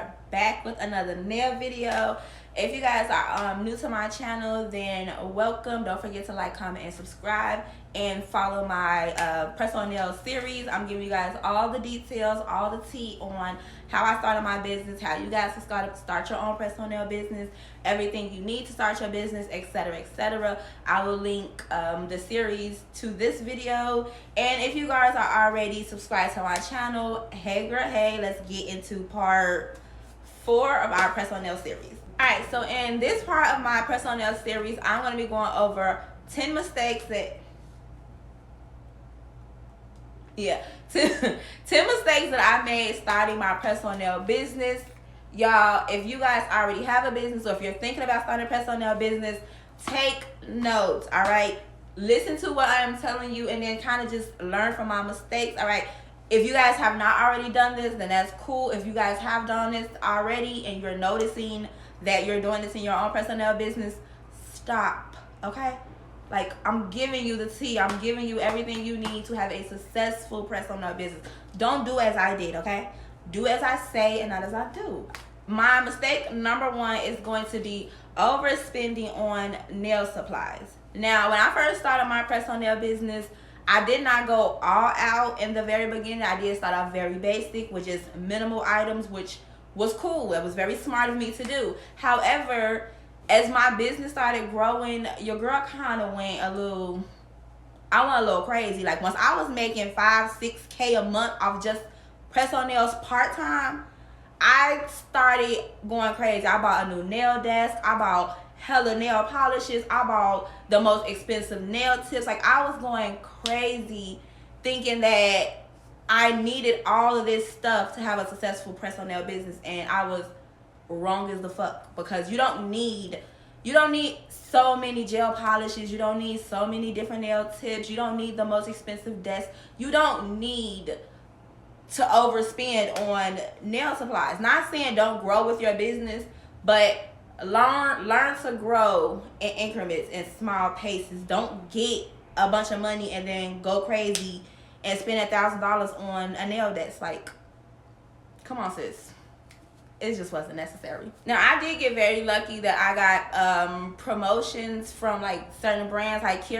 are back with another nail video. If you guys are new to my channel, then welcome. Don't forget to like, comment, and subscribe, and follow my press-on nail series. I'm giving you guys all the details, all the tea on how I started my business, how you guys can start your own press-on nail business, everything you need to start your business, etc., etc. I will link the series to this video. And if you guys are already subscribed to my channel, hey girl, hey, let's get into part 4 of our press-on nail series. Alright, so in this part of my press-on nail series, I'm going to be going over 10 mistakes that 10 mistakes that I made starting my press-on nail business. Y'all, if you guys already have a business, or if you're thinking about starting a press-on nail business, take notes, alright? Listen to what I am telling you and then kind of just learn from my mistakes, alright? If you guys have not already done this, then that's cool. If you guys have done this already and you're noticing that you're doing this in your own press-on nail business, stop, okay? Like, I'm giving you the tea. I'm giving you everything you need to have a successful press-on nail business. Don't do as I did, okay? Do as I say and not as I do. My mistake number 1 is going to be overspending on nail supplies. Now, when I first started my press-on nail business, I did not go all out in the very beginning. I did start off very basic, which is minimal items, which was cool. It was very smart of me to do. However, as my business started growing, your girl kind of went a little crazy. Like, once I was making 5-6K a month off just press-on nails part-time, I started going crazy. I bought a new nail desk. I bought hella nail polishes. I bought the most expensive nail tips. Like, I was going crazy thinking that I needed all of this stuff to have a successful press-on nail business, and I was wrong as the fuck, because you don't need so many gel polishes. You don't need so many different nail tips. You don't need the most expensive desk. You don't need to overspend on nail supplies. Not saying don't grow with your business, but learn to grow in increments, in small paces. Don't get a bunch of money and then go crazy and spend $1,000 on a nail desk. Like, come on, sis. It just wasn't necessary. Now, I did get very lucky that I got promotions from like certain brands, like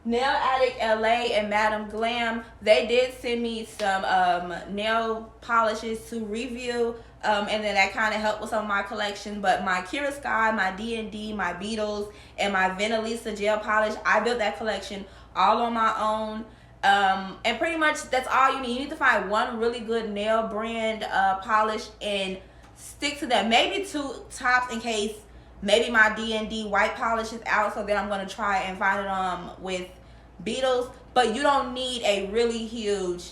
Nail Addict LA and Madam Glam. They did send me some nail polishes to review, and then that kind of helped with some of my collection. But my Kira Sky, my D&D, my Beatles, and my Venalisa gel polish, I built that collection all on my own. And pretty much that's all you need. You need to find one really good nail brand polish and stick to that. Maybe 2 tops, in case maybe my D&D white polish is out, so then I'm going to try and find it with Beatles. But you don't need a really huge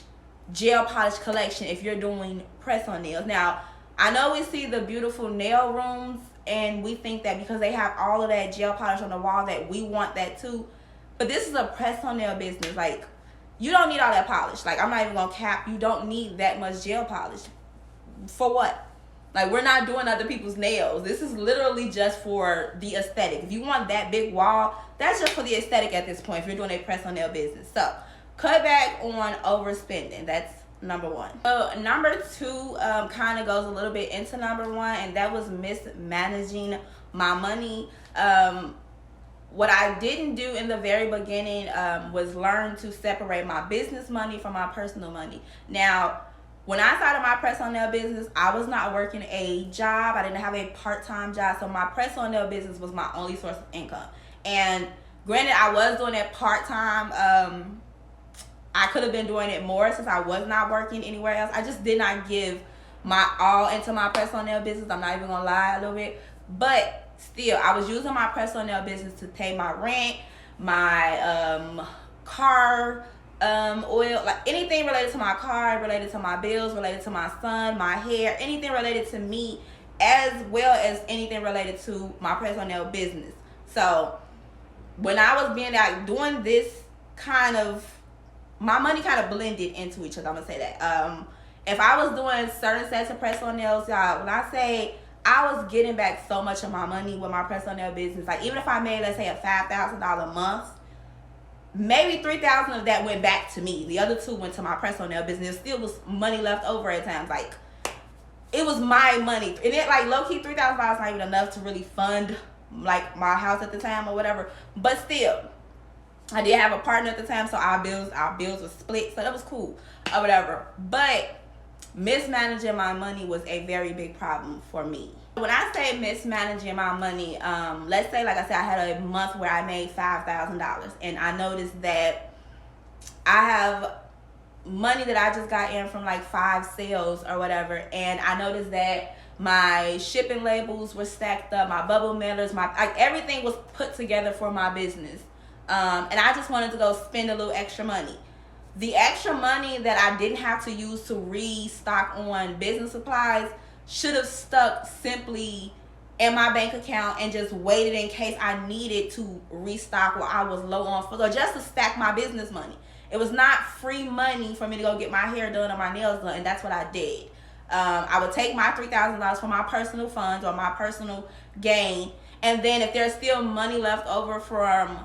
gel polish collection if you're doing press-on nails. Now, I know we see the beautiful nail rooms and we think that because they have all of that gel polish on the wall that we want that too. But this is a press-on nail business. Like, you don't need all that polish. Like, I'm not even going to cap. You don't need that much gel polish. For what? Like, we're not doing other people's nails. This is literally just for the aesthetic. If you want that big wall, that's just for the aesthetic at this point if you're doing a press-on nail business. So, cut back on overspending. That's number 1. So, number 2 kind of goes a little bit into number 1, and that was mismanaging my money. What I didn't do in the very beginning was learn to separate my business money from my personal money. Now, when I started my press-on nail business, I was not working a job. I didn't have a part-time job, so my press-on nail business was my only source of income. And granted, I was doing it part-time. I could have been doing it more since I was not working anywhere else. I just did not give my all into my press-on nail business. I'm not even gonna lie a little bit. But still, I was using my press-on nail business to pay my rent, my car oil, like anything related to my car, related to my bills, related to my son, my hair, anything related to me, as well as anything related to my press-on nail business. So when I was being out doing this, kind of my money kind of blended into each other. I'm gonna say that. If I was doing certain sets of press-on nails, y'all, when I say I was getting back so much of my money with my press-on nail business, like even if I made, let's say, a $5,000 month, maybe 3,000 of that went back to me. The other 2 went to my personal nail business. Still was money left over at times. Like, it was my money. And it, like, low-key, $3,000 not even enough to really fund, like, my house at the time or whatever. But still, I did have a partner at the time, so our bills were split. So that was cool or whatever. But mismanaging my money was a very big problem for me. When I say mismanaging my money, let's say, like I said, I had a month where I made $5,000, and I noticed that I have money that I just got in from like 5 sales or whatever, and I noticed that my shipping labels were stacked up, my bubble mailers, like everything was put together for my business, and I just wanted to go spend a little extra money. The extra money that I didn't have to use to restock on business supplies should have stuck simply in my bank account and just waited in case I needed to restock or I was low on funds, or just to stack my business money. It was not free money for me to go get my hair done or my nails done, and that's what I did. I would take my $3,000 from my personal funds or my personal gain, and then if there's still money left over from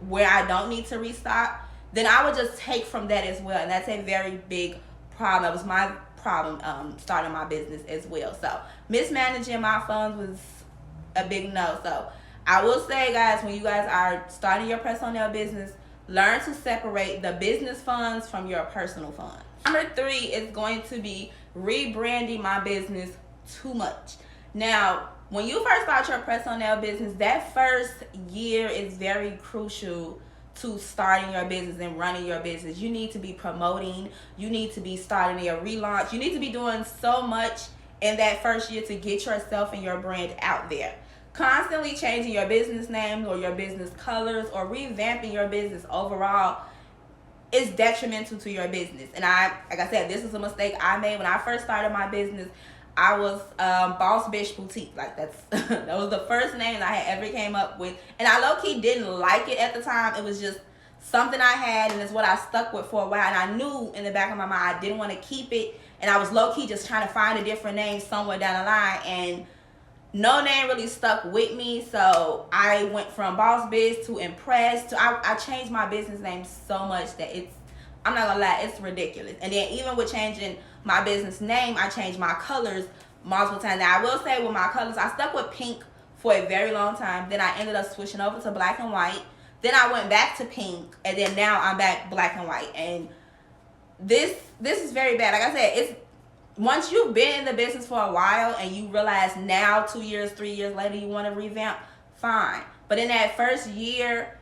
where I don't need to restock, then I would just take from that as well. And that's a very big problem. That was my problem starting my business as well. So mismanaging my funds was a big no. So I will say, guys, when you guys are starting your personal nail business, learn to separate the business funds from your personal funds. Number 3 is going to be rebranding my business too much. Now, when you first start your personal nail business, that first year is very crucial to starting your business and running your business. You need to be promoting. You need to be starting a relaunch. You need to be doing so much in that first year to get yourself and your brand out there. Constantly changing your business name or your business colors or revamping your business overall is detrimental to your business. And like I said, this is a mistake I made when I first started my business. I was Boss Bitch Boutique. Like, that's that was the first name that I had ever came up with, and I low-key didn't like it at the time. It was just something I had, and it's what I stuck with for a while, and I knew in the back of my mind I didn't want to keep it, and I was low-key just trying to find a different name somewhere down the line, and no name really stuck with me. So I went from Boss Biz to Impress to I changed my business name so much that I'm not gonna lie, it's ridiculous. And then even with changing my business name, I changed my colors multiple times. Now I will say, with my colors, I stuck with pink for a very long time. Then I ended up switching over to black and white. Then I went back to pink, and then now I'm back black and white. And this is very bad. Like I said, it's once you've been in the business for a while and you realize now 2 years, 3 years later you want to revamp, fine. But in that first year,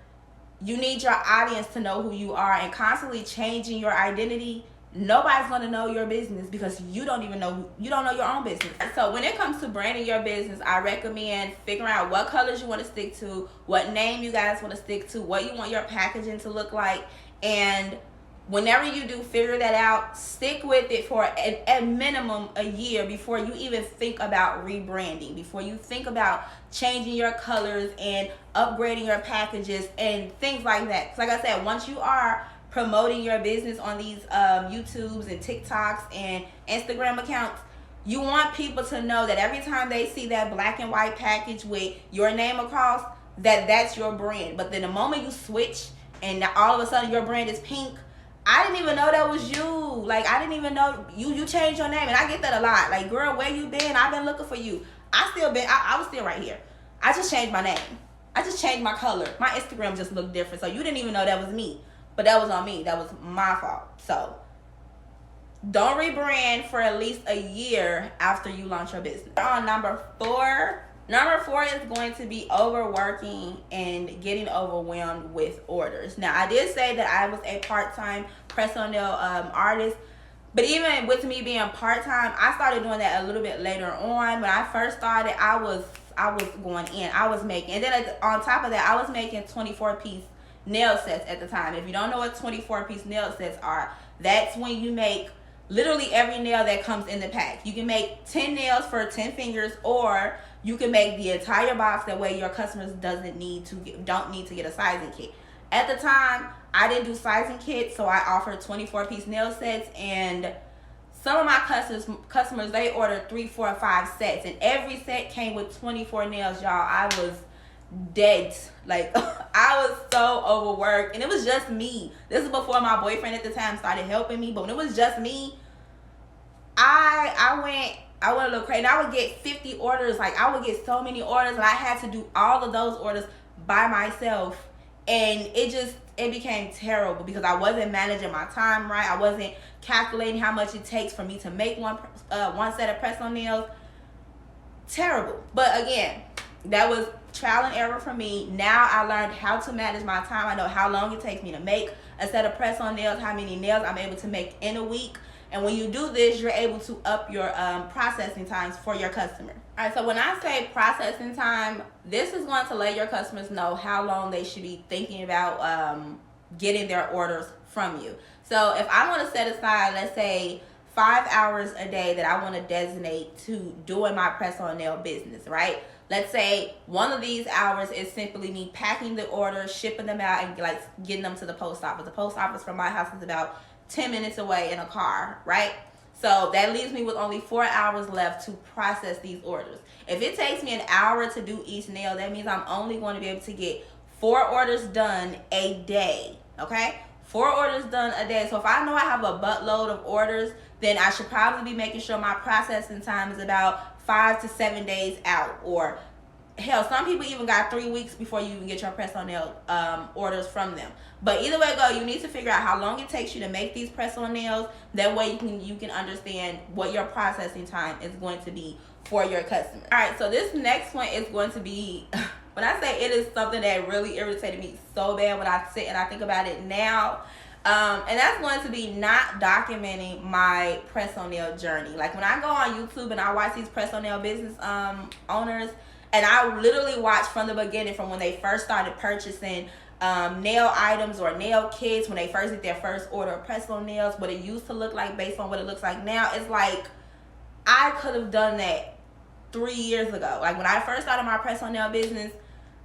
you need your audience to know who you are, and constantly changing your identity. Nobody's going to know your business because you don't know your own business. So when it comes to branding your business, I recommend figuring out what colors you want to stick to, what name you guys want to stick to, what you want your packaging to look like. And whenever you do figure that out, stick with it for at minimum a year before you even think about rebranding, before you think about changing your colors and upgrading your packages and things like that. 'Cause like I said, once you are promoting your business on these YouTubes and TikToks and Instagram accounts, you want people to know that every time they see that black and white package with your name across, that's your brand. But then the moment you switch and all of a sudden your brand is pink, I didn't even know that was you. Like, I didn't even know you changed your name. And I get that a lot. Like, girl, where you been? I've been looking for you. I was still right here. I just changed my name. I just changed my color. My Instagram just looked different. So you didn't even know that was me. But that was on me. That was my fault. So don't rebrand for at least a year after you launch your business. On number 4 is going to be overworking and getting overwhelmed with orders. Now, I did say that I was a part-time personal nail artist, but even with me being part-time, I started doing that a little bit later on. When I first started, I was going in. I was making, and then on top of that, I was making 24-piece nail sets at the time. If you don't know what 24-piece nail sets are, that's when you make literally every nail that comes in the pack. You can make 10 nails for 10 fingers, or you can make the entire box. That way your customers don't need to get a sizing kit. At the time, I didn't do sizing kits, so I offered 24-piece nail sets, and some of my customers, they ordered 3, 4, 5 sets, and every set came with 24 nails, y'all. I was dead. Like I was so overworked, and it was just me. This is before my boyfriend at the time started helping me, but when it was just me, I went a little crazy. And I would get 50 orders. Like I would get so many orders, and I had to do all of those orders by myself, and it became terrible because I wasn't managing my time right. I wasn't calculating how much it takes for me to make one set of press-on nails. Terrible. But again, that was trial and error for me. Now I learned how to manage my time. I know how long it takes me to make a set of press-on nails, how many nails I'm able to make in a week. And when you do this, you're able to up your processing times for your customer. All right, so when I say processing time, this is going to let your customers know how long they should be thinking about getting their orders from you. So if I want to set aside, let's say, 5 hours a day that I want to designate to doing my press-on nail business, right? Let's say one of these hours is simply me packing the orders, shipping them out, and like getting them to the post office. The post office from my house is about 10 minutes away in a car, right? So that leaves me with only 4 hours left to process these orders. If it takes me an hour to do each nail, that means I'm only going to be able to get 4 orders done a day, okay? 4 orders done a day. So if I know I have a buttload of orders, then I should probably be making sure my processing time is about 5 to 7 days out. Or hell, some people even got 3 weeks before you even get your press-on nail orders from them. But either way it go, you need to figure out how long it takes you to make these press-on nails. That way you can understand what your processing time is going to be for your customer. All right, so this next one is going to be, when I say it is something that really irritated me so bad when I sit and I think about it now, and that's going to be not documenting my press-on nail journey. Like when I go on YouTube and I watch these press-on nail business owners, and I literally watch from the beginning, from when they first started purchasing nail items or nail kits, when they first did their first order of press-on nails, what it used to look like based on what it looks like now. It's like I could have done that 3 years ago. Like when I first started my press-on nail business,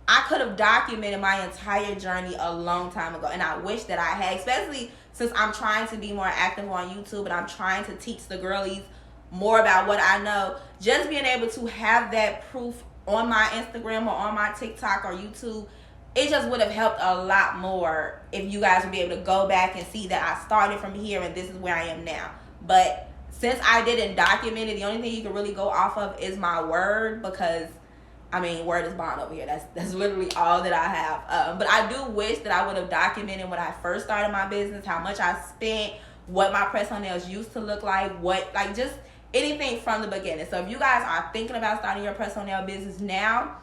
I could have documented my entire journey a long time ago, and I wish that I had, especially since I'm trying to be more active on YouTube and I'm trying to teach the girlies more about what I know. Just being able to have that proof on my Instagram or on my TikTok or YouTube, it just would have helped a lot more if you guys would be able to go back and see that I started from here and this is where I am now. But since I didn't document it, the only thing you can really go off of is my word, because I mean, word is bond over here. That's literally all that I have. But I do wish that I would have documented when I first started my business, how much I spent, what my press-on nails used to look like, just anything from the beginning. So if you guys are thinking about starting your press-on nail business now,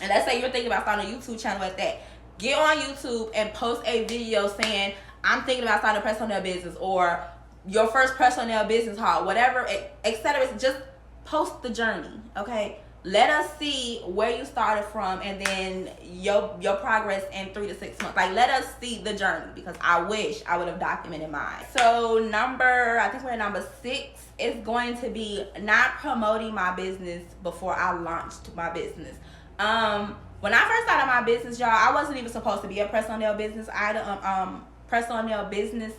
and let's say you're thinking about starting a YouTube channel at that, get on YouTube and post a video saying, I'm thinking about starting a press-on nail business, or your first press-on nail business haul, whatever, etc. Just post the journey, okay? Let us see where you started from, and then your progress in 3 to 6 months. Like, let us see the journey, because I wish I would have documented mine. So I think we're at number 6, is going to be not promoting my business before I launched my business. When I first started my business, y'all, I wasn't even supposed to be a press-on nail business press-on nail business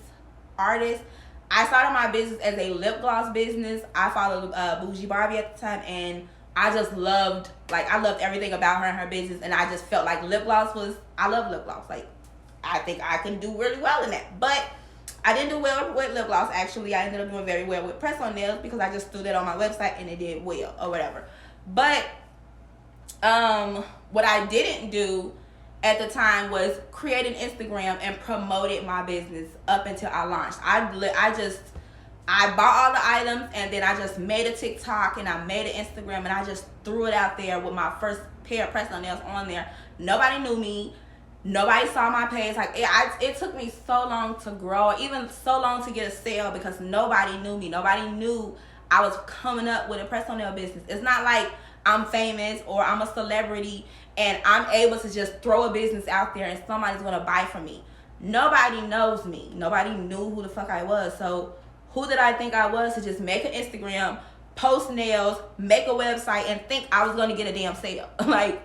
artist. I started my business as a lip gloss business. I followed Bougie Barbie at the time, and I just loved everything about her and her business, and I just felt like I love lip gloss. Like, I think I can do really well in that. But I didn't do well with lip gloss, actually. I ended up doing very well with press-on nails because I just threw that on my website and it did well, or whatever. But what I didn't do at the time was create an Instagram and promoted my business up until I launched. I bought all the items, and then I just made a TikTok and I made an Instagram, and I just threw it out there with my first pair of press-on nails on there. Nobody knew me. Nobody saw my page. Like, it took me so long to grow, even so long to get a sale, because nobody knew me. Nobody knew I was coming up with a press-on nail business. It's not like I'm famous or I'm a celebrity and I'm able to just throw a business out there and somebody's going to buy from me. Nobody knows me. Nobody knew who the fuck I was. So who did I think I was to just make an Instagram, post nails, make a website, and think I was going to get a damn sale? Like,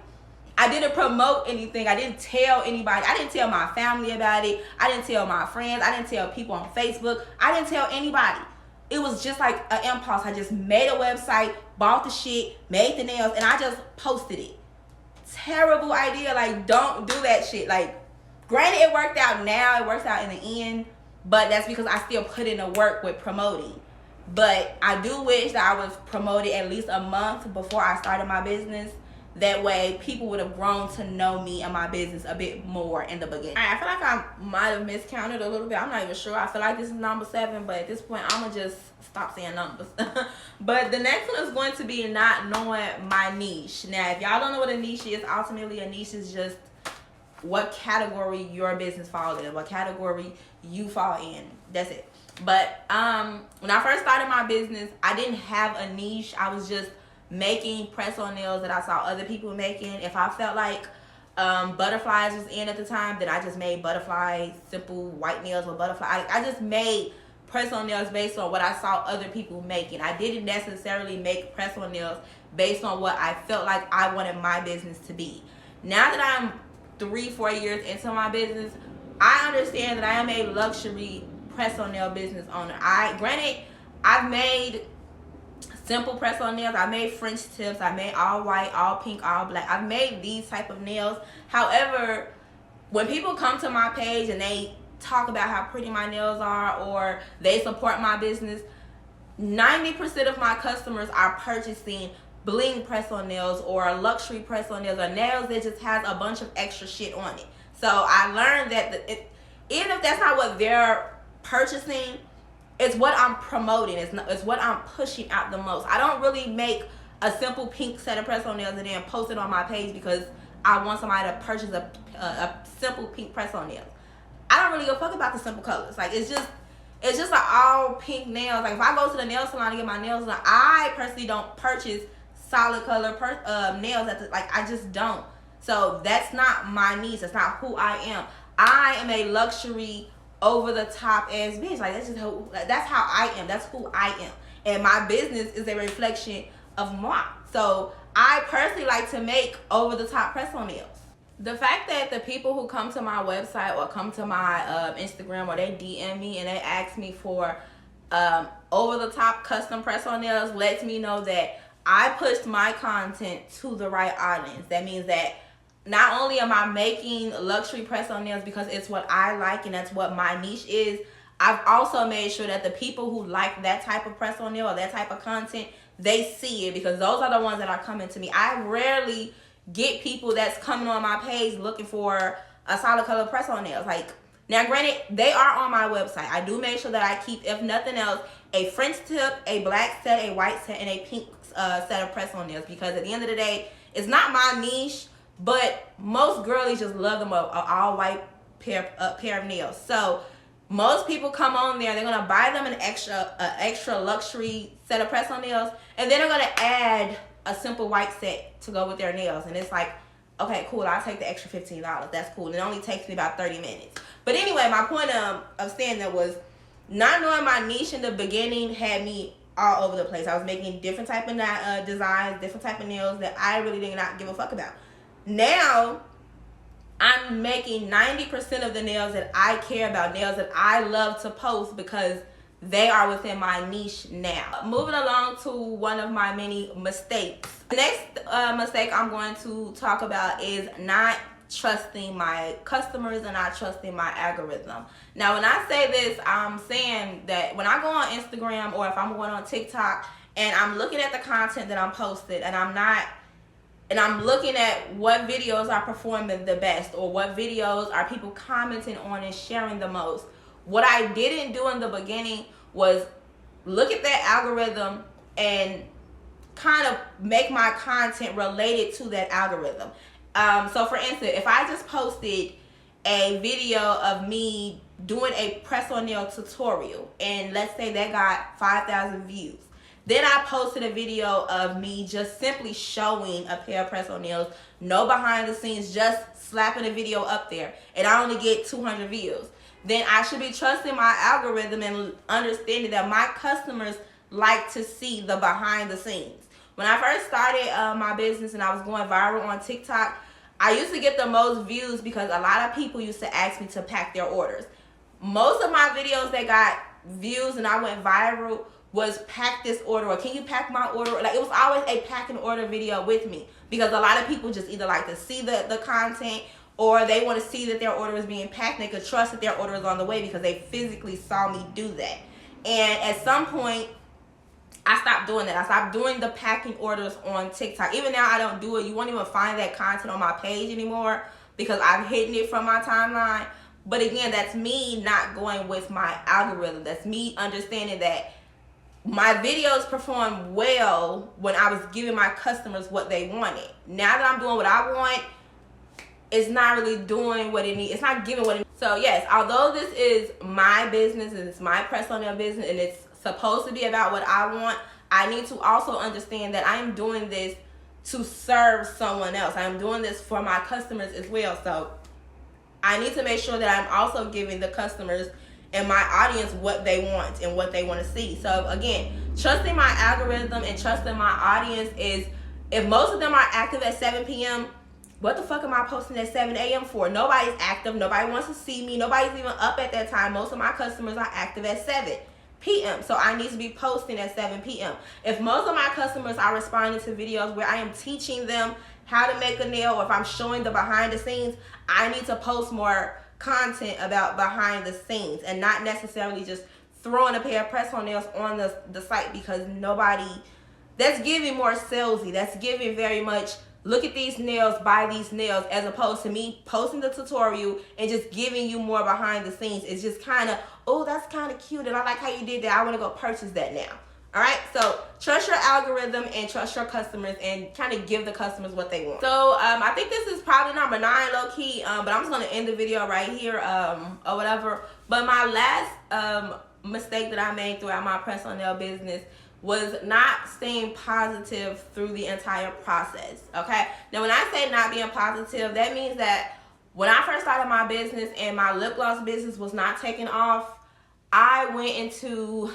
I didn't promote anything. I didn't tell anybody. I didn't tell my family about it. I didn't tell my friends. I didn't tell people on Facebook. I didn't tell anybody. It was just like an impulse. I just made a website, bought the shit, made the nails, and I just posted it. terrible idea. Like, don't do that shit. Like, granted, it worked out now. It works out in the end. But that's because I still put in the work with promoting. But I do wish that I was promoted at least a month before I started my business. That way, people would have grown to know me and my business a bit more in the beginning. I feel like I might have miscounted a little bit. I'm not even sure. I feel like this is number 7, but at this point, I'm going to just stop saying numbers. But the next one is going to be not knowing my niche. Now, if y'all don't know what a niche is, ultimately a niche is just what category your business falls in, what category you fall in. That's it. But when I first started my business, I didn't have a niche. I was just making press-on nails that I saw other people making. If I felt like butterflies was in at the time, then I just made butterfly, simple white nails with butterfly. I just made press-on nails based on what I saw other people making. I didn't necessarily make press-on nails based on what I felt like I wanted my business to be. Now that I'm 3-4 years into my business, I understand that I am a luxury press-on nail business owner. Granted, I've made simple press-on nails. I made French tips. I made all white, all pink, all black. I've made these type of nails. However, when people come to my page and they talk about how pretty my nails are or they support my business, 90% of my customers are purchasing bling press-on nails or luxury press-on nails or nails that just has a bunch of extra shit on it. So I learned that even if that's not what they're purchasing, it's what I'm promoting. It's what I'm pushing out the most. I don't really make a simple pink set of press-on nails and then post it on my page because I want somebody to purchase a simple pink press-on nails. I don't really give a fuck about the simple colors. Like, it's just an all pink nails. Like, if I go to the nail salon to get my nails done, I personally don't purchase solid color nails. I just don't. So that's not my niche. That's not who I am. I am a luxury, over the top ass bitch. Like, that's how I am. That's who I am. And my business is a reflection of moi. So I personally like to make over the top press-on nails. The fact that the people who come to my website or come to my Instagram or they DM me and they ask me for over the top custom press-on nails lets me know that I pushed my content to the right audience. That means that not only am I making luxury press-on nails because it's what I like and that's what my niche is, I've also made sure that the people who like that type of press-on nail or that type of content, they see it because those are the ones that are coming to me. I rarely get people that's coming on my page looking for a solid color press-on nails. Like, now granted, they are on my website. I do make sure that I keep, if nothing else, a French tip, a black set, a white set, and a pink set of press-on nails because at the end of the day, it's not my niche. But most girlies just love them a all white pair of nails. So most people come on there, they're gonna buy them an extra luxury set of press-on nails, and then they're gonna add a simple white set to go with their nails. And it's like, okay, cool, I'll take the extra $15. That's cool. It only takes me about 30 minutes. But anyway, my point of saying that was not knowing my niche in the beginning had me all over the place. I was making different type of designs, different type of nails that I really did not give a fuck about. Now, I'm making 90% of the nails that I care about, nails that I love to post because they are within my niche now. Moving along to one of my many mistakes. The next mistake I'm going to talk about is not trusting my customers and not trusting my algorithm. Now, when I say this, I'm saying that when I go on Instagram or if I'm going on TikTok and I'm looking at the content that I'm posted and I'm looking at what videos are performing the best or what videos are people commenting on and sharing the most. What I didn't do in the beginning was look at that algorithm and kind of make my content related to that algorithm. So for instance, if I just posted a video of me doing a press-on nail tutorial and let's say that got 5,000 views, then I posted a video of me just simply showing a pair of press-on nails, no behind the scenes, just slapping a video up there, and I only get 200 views. Then I should be trusting my algorithm and understanding that my customers like to see the behind the scenes. When I first started my business and I was going viral on TikTok, I used to get the most views because a lot of people used to ask me to pack their orders. Most of my videos that got views and I went viral was pack this order, or can you pack my order? Like, it was always a pack and order video with me, because a lot of people just either like to see the content, or they want to see that their order is being packed, and they could trust that their order is on the way because they physically saw me do that. And at some point, I stopped doing that. I stopped doing the packing orders on TikTok. Even now, I don't do it. You won't even find that content on my page anymore because I've hidden it from my timeline. But again, that's me not going with my algorithm. That's me understanding that my videos perform well when I was giving my customers what they wanted. Now that I'm doing what I want, it's not really doing what it needs. It's not giving what it needs. So yes, although this is my business and it's my personal business and it's supposed to be about what I want, I need to also understand that I am doing this to serve someone else. I am doing this for my customers as well. So I need to make sure that I'm also giving the customers and my audience what they want and what they want to see. So again, trusting my algorithm and trusting my audience is, if most of them are active at 7 p.m., what the fuck am I posting at 7 a.m. for? Nobody's active. Nobody wants to see me. Nobody's even up at that time. Most of my customers are active at 7 p.m. So I need to be posting at 7 p.m. If most of my customers are responding to videos where I am teaching them how to make a nail, or if I'm showing the behind the scenes, I need to post more content about behind the scenes and not necessarily just throwing a pair of press-on nails on the site, because nobody, that's giving more salesy. That's giving very much, look at these nails, buy these nails, as opposed to me posting the tutorial and just giving you more behind the scenes. It's just kind of, oh, that's kind of cute and I like how you did that. I want to go purchase that now. All right, so trust your algorithm and trust your customers and kind of give the customers what they want. So I think this is probably number 9 low key, but I'm just going to end the video right here or whatever. But my last mistake that I made throughout my press-on nail business was not staying positive through the entire process, okay? Now, when I say not being positive, that means that when I first started my business and my lip gloss business was not taking off, I went into,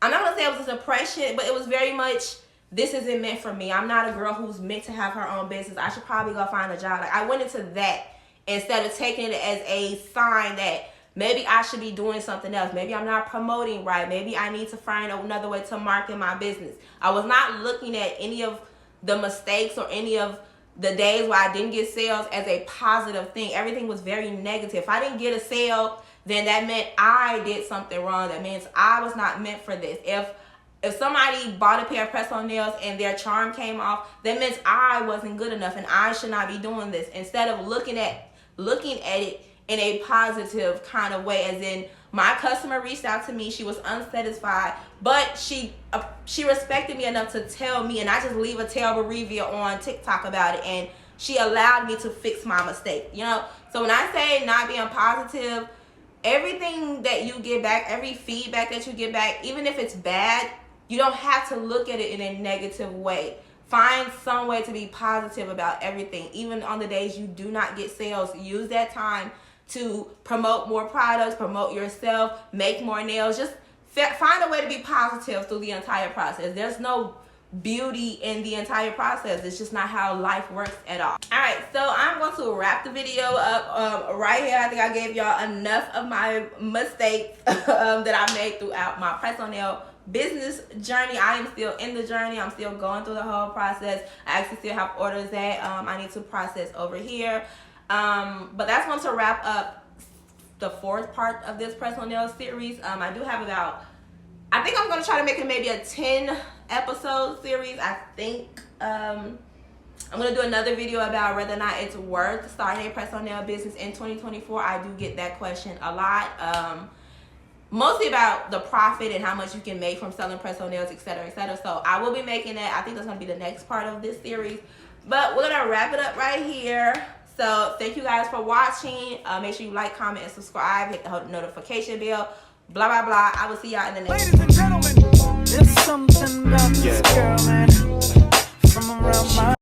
I'm not gonna say it was a depression, but it was very much, this isn't meant for me. I'm not a girl who's meant to have her own business. I should probably go find a job. Like, I went into that instead of taking it as a sign that maybe I should be doing something else. Maybe I'm not promoting right. Maybe I need to find another way to market my business. I was not looking at any of the mistakes or any of the days where I didn't get sales as a positive thing. Everything was very negative. If I didn't get a sale, then that meant I did something wrong. That means I was not meant for this. If somebody bought a pair of press-on nails and their charm came off, that means I wasn't good enough and I should not be doing this. Instead of looking at it in a positive kind of way, as in, my customer reached out to me, she was unsatisfied, but she respected me enough to tell me, and I just leave a terrible review on TikTok about it, and she allowed me to fix my mistake, you know? So when I say not being positive, everything that you get back, every feedback that you get back, even if it's bad, you don't have to look at it in a negative way. Find some way to be positive about everything. Even on the days you do not get sales, use that time to promote more products, promote yourself, make more nails. Just find a way to be positive through the entire process. There's no beauty in the entire process. It's just not how life works at all. All right, so I'm going to wrap the video up right here. I think I gave y'all enough of my mistakes that I made throughout my press-on nail business journey. I am still in the journey. I'm still going through the whole process. I actually still have orders that I need to process over here. But that's going to wrap up the 4th part of this press-on nail series. I do have about, I think I'm going to try to make it maybe a 10 episode series. I think I'm going to do another video about whether or not it's worth starting a press-on nail business in 2024. I do get that question a lot. Mostly about the profit and how much you can make from selling press-on nails, etc., etc. So I will be making that. I think that's going to be the next part of this series. But we're going to wrap it up right here. So thank you guys for watching. Make sure you like, comment, and subscribe. Hit the notification bell. Blah, blah, blah. I will see y'all in the next Ladies and gentlemen, there's something about this girl, man, from around my